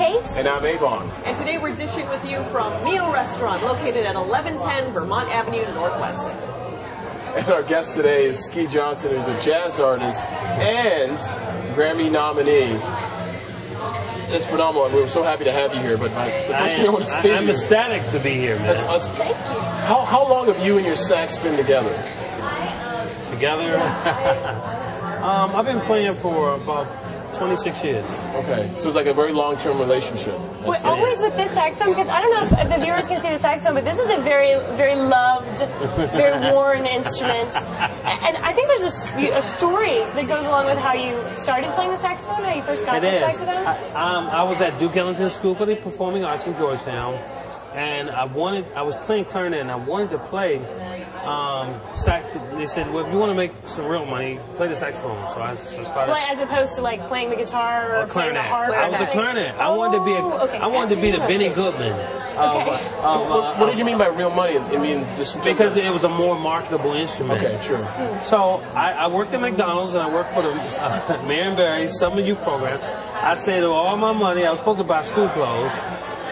Kate. And I'm Ebong. And today we're dishing with you from Mio Restaurant, located at 1110 Vermont Avenue Northwest. And our guest today is Ski Johnson, who's a jazz artist and Grammy nominee. It's phenomenal. We're so happy to have you here. But the first thing I want to say I'm ecstatic to be here, man. Thank you. How long have you and your sax been together? Together? I've been playing for about 26 years. Okay, so it's like a very long-term relationship. Wait, always with this saxophone, because I don't know if the viewers can see the saxophone, but this is a very, very loved, very worn instrument. And I think there's a story that goes along with how you started playing the saxophone, how you first got the saxophone. I was at Duke Ellington School for the Performing Arts in Georgetown, and I was playing clarinet, and I wanted to play sax. They said, well, if you want to make some real money, play the saxophone. So I started. Well, as opposed to like playing the guitar or playing the harp. I was a clarinet. I wanted to be I wanted to be the Benny Goodman. What did you mean by real money? I mean, just because it was a more marketable instrument. Okay, sure. So I worked at McDonald's and I worked for the Marion Barry Summer Youth Program. I saved all my money. I was supposed to buy school clothes.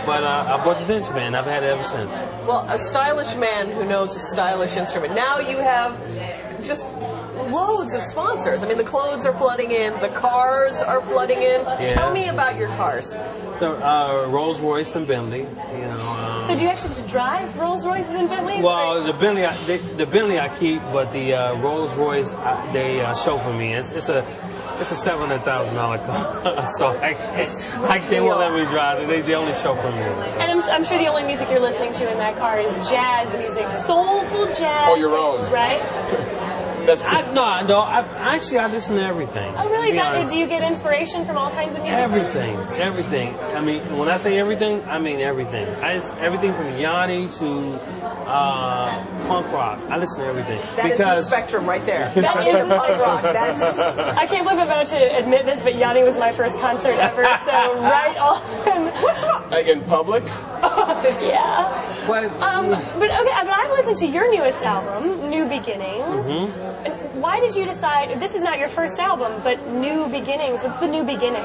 But I bought this instrument, and I've had it ever since. Well, a stylish man who knows a stylish instrument. Now you have just loads of sponsors. I mean, the clothes are flooding in, the cars are flooding in. Yeah. Tell me about your cars. The Rolls Royce and Bentley. So do you actually have to drive Rolls Royces and Bentleys? Well, the Bentley I keep, but the Rolls Royce they chauffeur me. It's a $700,000 car, so they won't let me drive it. They only chauffeur me. So. And I'm sure the only music you're listening to in that car is jazz music, soulful jazz. Or your own, right? I listen to everything. Oh, really? Do you get inspiration from all kinds of music? Everything. I mean, when I say everything, I mean everything. Everything from Yanni to punk rock. I listen to everything. That is the spectrum right there. That is punk rock. I can't believe I'm about to admit this, but Yanni was my first concert ever, so right on. What's wrong? Like in public? Yeah. But I've listened to your newest album, New Beginnings. Mm-hmm. Why did you decide, this is not your first album, but New Beginnings, what's the new beginning?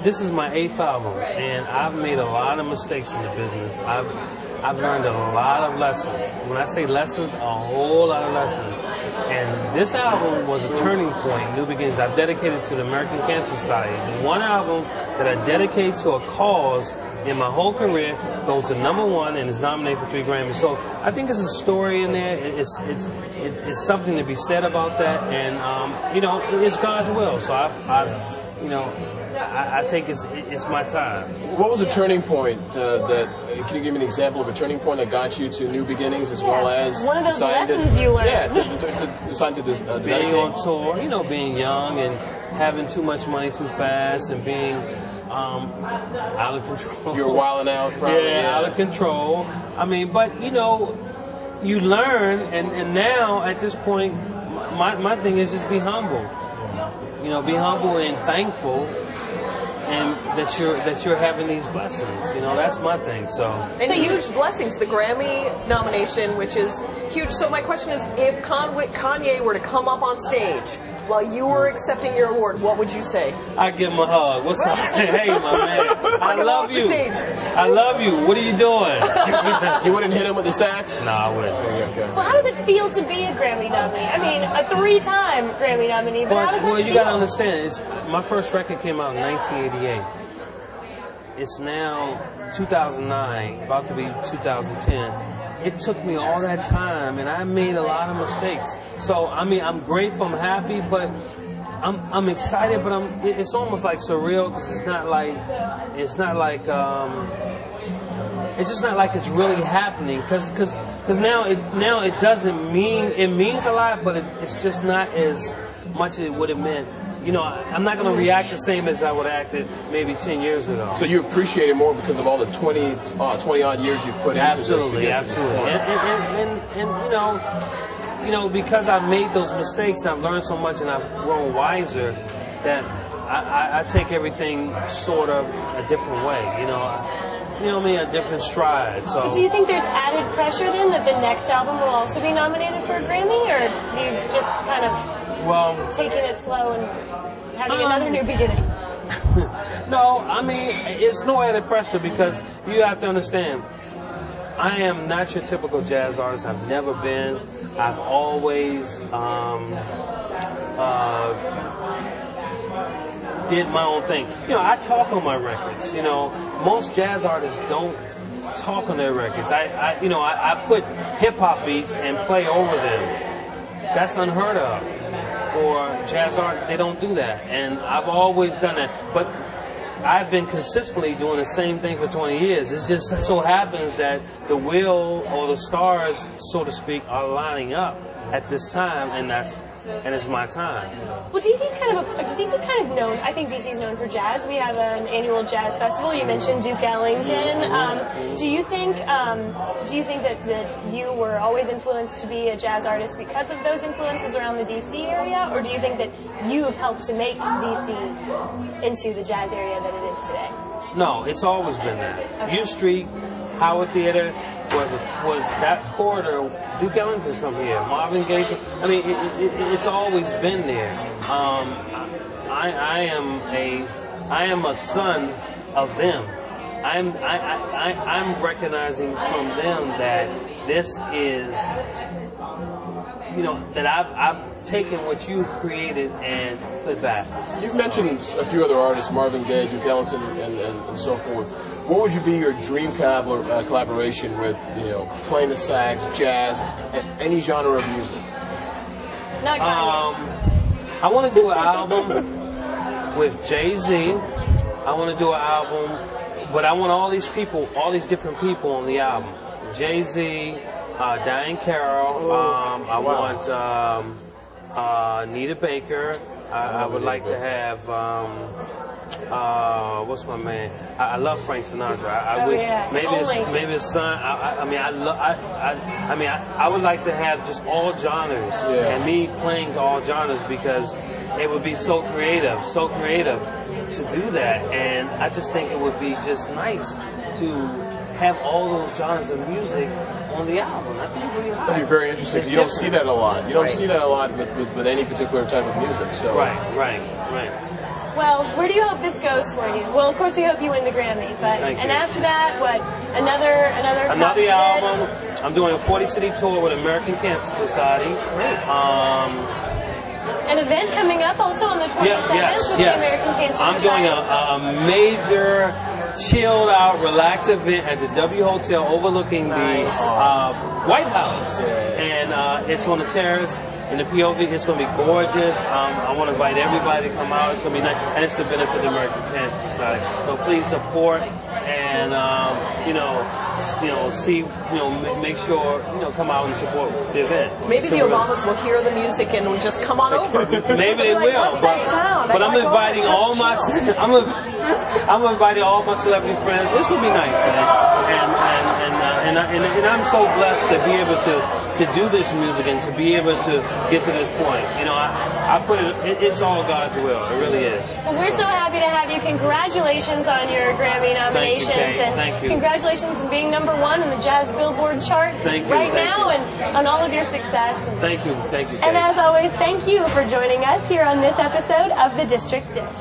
This is my 8th album, and I've made a lot of mistakes in the business. I've learned a lot of lessons. When I say lessons, a whole lot of lessons. And this album was a turning point, New Beginnings. I've dedicated to the American Cancer Society. The one album that I dedicate to a cause in my whole career goes to #1 and is nominated for 3 Grammys. So I think there's a story in there. It's something to be said about that, and it's God's will. So I think it's my time. What was a turning point can you give me an example of a turning point that got you to New Beginnings as well as one of those lessons you learned? Yeah, to decide to being on tour, being young and having too much money too fast and being out of control. You're wilding out, probably. Yeah, out of control. I mean, but you learn, and now at this point, my thing is just be humble. Be humble and thankful, and that you're having these blessings. That's my thing. So huge blessings. The Grammy nomination, which is huge. So my question is, if Kanye were to come up on stage while you were accepting your award, what would you say? I'd give him a hug. What's up? Hey, my man. I love you. I love you. What are you doing? You wouldn't hit him with the sax? No, I wouldn't. Okay. Well, how does it feel to be a Grammy nominee? I mean, a 3-time Grammy nominee, but how does it feel? You got to understand, my first record came out in 1988. It's now 2009, about to be 2010. It took me all that time, and I made a lot of mistakes. So, I'm grateful, I'm happy, but I'm excited, but it's almost like surreal because it's just not like it's really happening because now it doesn't mean, it means a lot, but it's just not as much as what it meant. I'm not going to react the same as I would have acted maybe 10 years ago. So you appreciate it more because of all the 20 odd years you've put into this. Absolutely. And because I've made those mistakes and I've learned so much and I've grown wiser, that I take everything sort of a different way. A different stride. So. Do you think there's added pressure then that the next album will also be nominated for a Grammy, or do you just kind of Well, taking it slow and having another new beginning? no, I mean, it's no added pressure because you have to understand, I am not your typical jazz artist. I've never been. I've always did my own thing. You know, I talk on my records. You know, most jazz artists don't talk on their records. I put hip hop beats and play over them. That's unheard of for jazz art. They don't do that, and I've always done that. But I've been consistently doing the same thing for 20 years. It just so happens that the wheel or the stars, so to speak, are lining up at this time, and it's my time. Well, DC's kind of known. I think DC's known for jazz. We have an annual jazz festival. You mentioned Duke Ellington. Do you think that you were always influenced to be a jazz artist because of those influences around the DC area, or do you think that you've helped to make DC into the jazz area that it is today? No, it's always been that. U Street, Howard Theater was that corridor. Duke Ellington's from here. Marvin Gaye. I mean, it's always been there. I am a son of them. I'm recognizing from them that this is, you know, that I've taken what you've created and put back. You've mentioned a few other artists, Marvin Gaye, Duke Ellington, and so forth. What would you be your dream collaboration with, you know, playing the sax, jazz, any genre of music? Not Kanye. I want to do an album with Jay-Z. I want to do an album, but I want all these people, all these different people on the album. Jay-Z, Diane Carroll. I want Nita Baker. I would like to have what's my man? I love Frank Sinatra. Maybe his son. I would like to have just all genres and me playing to all genres because it would be so creative to do that, and I just think it would be just nice to have all those genres of music on the album. I think it's really hard. That'd be very interesting. You don't see that a lot. You don't see that a lot with any particular type of music. So Right. Well, where do you hope this goes for you? Well, of course we hope you win the Grammy, but after that, what? Another album. I'm doing a 40-city tour with American Cancer Society. An event coming up also on the 27th with the American Cancer Society. I'm doing a major, chilled out, relaxed event at the W Hotel overlooking the White House. And it's on the terrace in the POV. It's going to be gorgeous. I want to invite everybody to come out. It's going to be nice. And it's to benefit the American Cancer Society. So please support and, make sure, come out and support the event. Maybe the Obamas will hear the music and will just come on over. Maybe they will. What's that sound? But I'm inviting all my celebrity friends. It's gonna be nice, man. And I'm so blessed to be able to do this music and to be able to get to this point. I put it's all God's will. It really is. Well, we're so happy to have you. Congratulations on your Grammy nominations. Thank you. Congratulations on being #1 in the Jazz Billboard charts now and on all of your success. Thank you. And as always, thank you for joining us here on this episode of The District Dish.